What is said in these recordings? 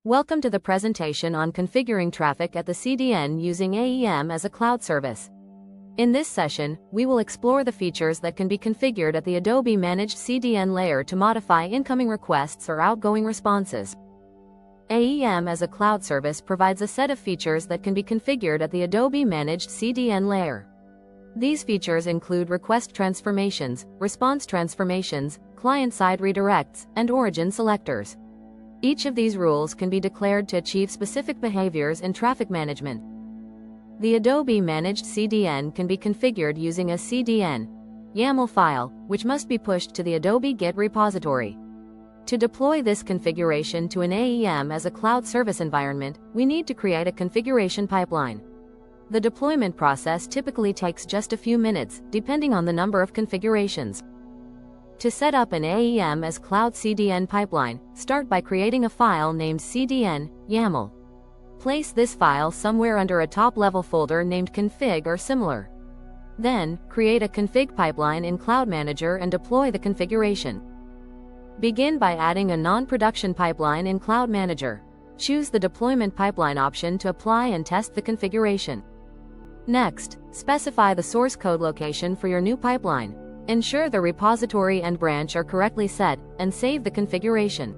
Welcome to the presentation on configuring traffic at the CDN using AEM as a cloud service. In this session, we will explore the features that can be configured at the Adobe Managed CDN layer to modify incoming requests or outgoing responses. AEM as a cloud service provides a set of features that can be configured at the Adobe Managed CDN layer. These features include request transformations, response transformations, client-side redirects, and origin selectors. Each of these rules can be declared to achieve specific behaviors in traffic management. The Adobe Managed CDN can be configured using a CDN YAML file, which must be pushed to the Adobe Git repository. To deploy this configuration to an AEM as a cloud service environment, we need to create a configuration pipeline. The deployment process typically takes just a few minutes, depending on the number of configurations. To set up an AEM as Cloud CDN pipeline, start by creating a file named CDN YAML. Place this file somewhere under a top-level folder named config or similar. Then, create a config pipeline in Cloud Manager and deploy the configuration. Begin by adding a non-production pipeline in Cloud Manager. Choose the deployment pipeline option to apply and test the configuration. Next, specify the source code location for your new pipeline. Ensure the repository and branch are correctly set, and save the configuration.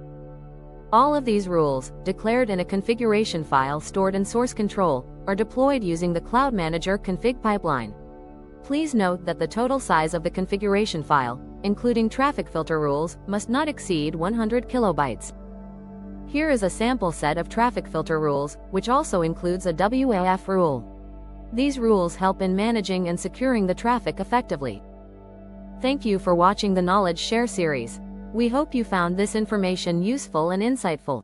All of these rules, declared in a configuration file stored in source control, are deployed using the Cloud Manager config pipeline. Please note that the total size of the configuration file, including traffic filter rules, must not exceed 100 kilobytes. Here is a sample set of traffic filter rules, which also includes a WAF rule. These rules help in managing and securing the traffic effectively. Thank you for watching the Knowledge Share series. We hope you found this information useful and insightful.